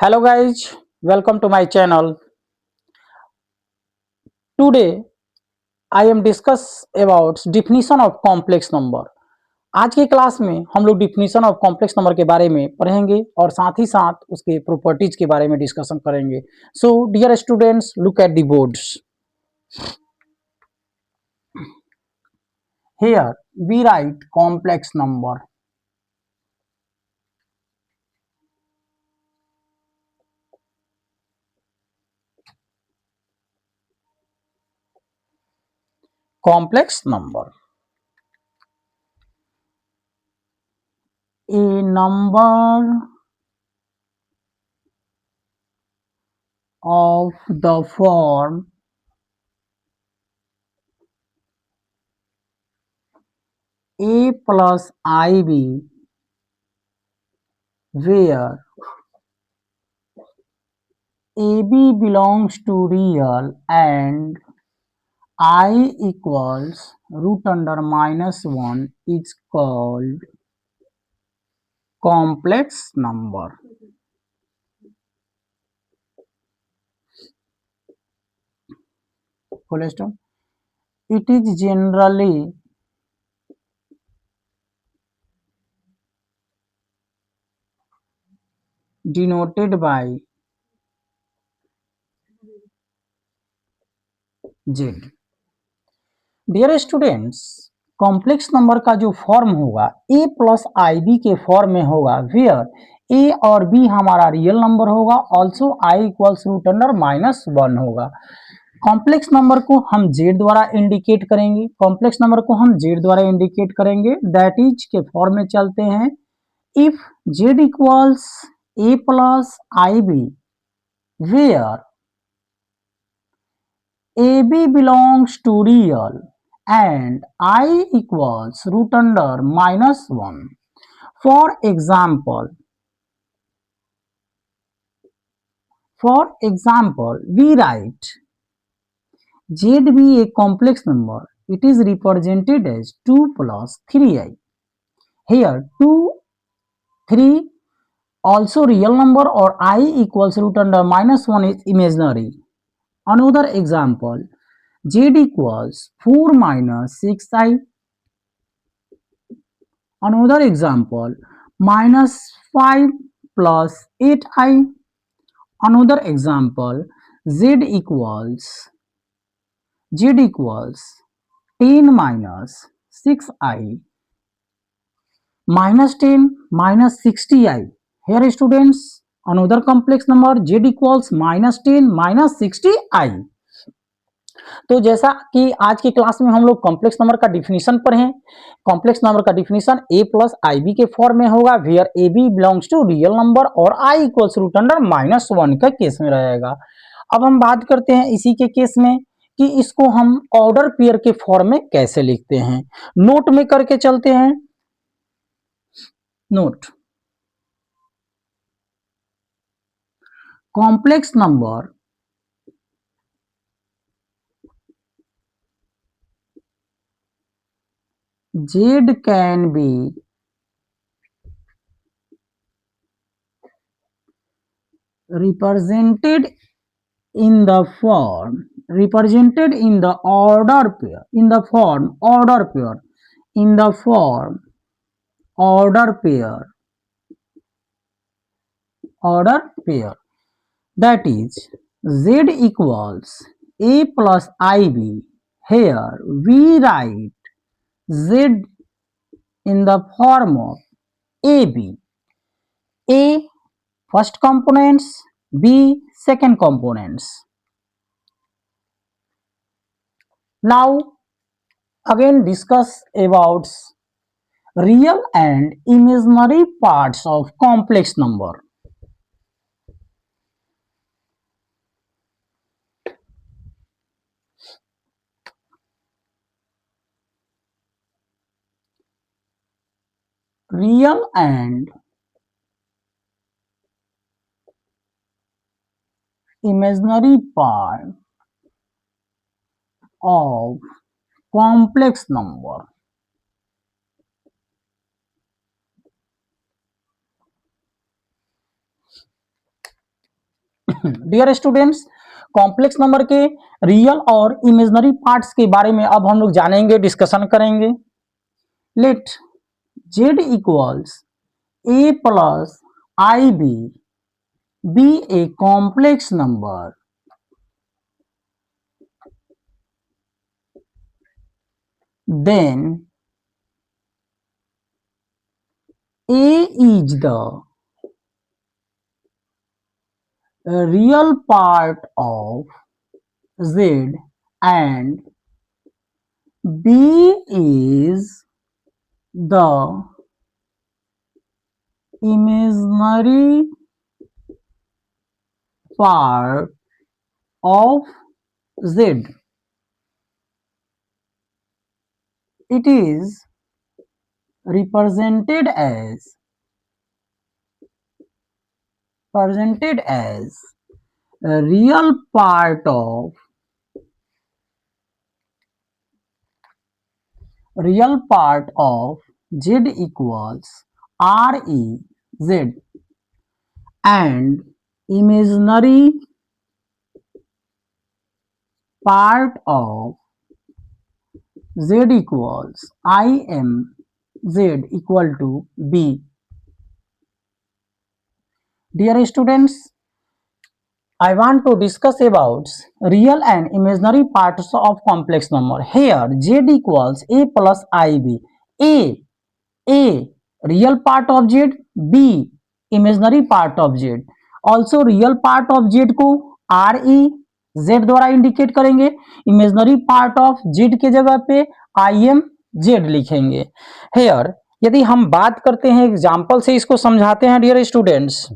Hello guys, welcome to my channel. Today I am discuss about definition of complex number. आज की class में हम लोग definition of complex number के बारे में पढ़ेंगे और साथ ही साथ उसके प्रॉपर्टीज के बारे में डिस्कशन करेंगे. So dear students, look at the boards. Here we write complex number. Complex number. A number of the form a plus ib where AB belongs to real and I equals root under -1 is called complex number. Full stop. It is generally denoted by Z. Dear students, complex number का जो form होगा a plus I B के form में होगा where a और b हमारा real number होगा, also i equals root under -1 होगा. कॉम्प्लेक्स नंबर को हम z द्वारा इंडिकेट करेंगे. कॉम्प्लेक्स नंबर को हम z द्वारा इंडिकेट करेंगे. दैट इज के फॉर्म में चलते हैं. If z equals a plus I B where AB belongs to real and I equals root under -1. For example, we write Z be a complex number. It is represented as 2 plus 3i. Here 2, 3 also real number or I equals root under -1 is imaginary. Another example, Z equals 4 minus 6i. Another example, -5 plus 8i. Another example, z equals 10 minus 6i minus 10 minus 60i. Here students, another complex number z equals -10 minus 60i. तो जैसा कि आज की class में हम लोग complex number का definition पढ़ें. कॉम्प्लेक्स नंबर का definition a plus I B के फॉर्म में होगा where A B belongs to real number और i इक्वल्स रूट अंडर -1 का केस में रहेगा. अब हम बात करते हैं इसी के केस में कि इसको हम ऑर्डर पेयर के फॉर्म में कैसे लिखते हैं. नोट में करके चलते हैं. Note, complex number z can be represented in the order pair, that is z equals a plus ib. Here we write z in the form of ab. A first components, b second components. Now again discuss about real and imaginary parts of complex number. Real and imaginary part of complex number. Dear students, complex number के real और imaginary parts के बारे में अब हम लोग जानेंगे, discussion करेंगे। Let z equals a plus I B a complex number, then a is the real part of z and b is the imaginary part of z. It is represented as a real part of z equals REZ and imaginary part of z equals IMZ equal to B. Dear students, I want to discuss about real and imaginary parts of complex number. Here z equals a plus ib. A real part of z, b imaginary part of z. Also real part of z को re z द्वारा indicate करेंगे, imaginary part of z के जगह पे im z लिखेंगे। Hair यदि हम बात करते हैं एग्जाम्पल से इसको समझाते हैं डियर स्टूडेंट्स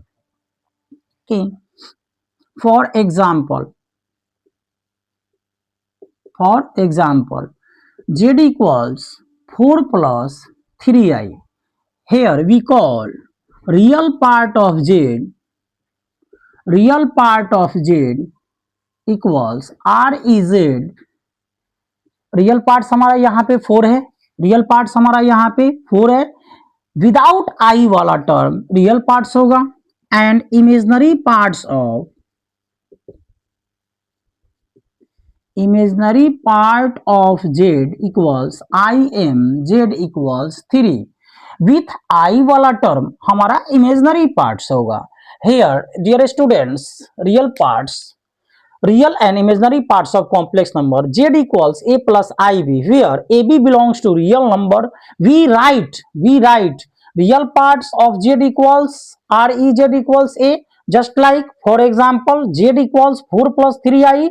कि for example z equals 4 plus 3i. Here we call real part of z equals REZ. Real parts हमारा यहाँ पे 4 है, विदाउट आई वाला टर्म रियल पार्ट्स होगा and imaginary parts of z equals IMZ equals 3 with I वाला term हमारा imaginary parts होगा। Here dear students, real and imaginary parts of complex number z equals a plus ib, where ab belongs to real number. We write real parts of z equals rez equals a, just like for example z equals 4 plus 3i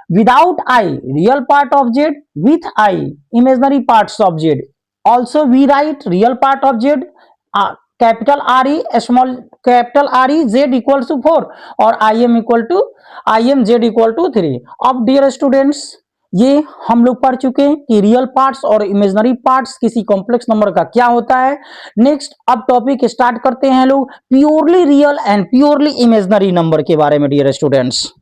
without I, real part of z, with I, imaginary parts of z. Also we write real part of z capital RE small capital RE z equal to 4 और IMZ equal to 3। अब dear students, ये हम लोग पढ़ चुके हैं कि real parts और इमेजिनरी पार्ट्स किसी कॉम्प्लेक्स नंबर का क्या होता है। नेक्स्ट अब टॉपिक स्टार्ट करते हैं लोग purely real and purely imaginary number के बारे में डियर स्टूडेंट्स।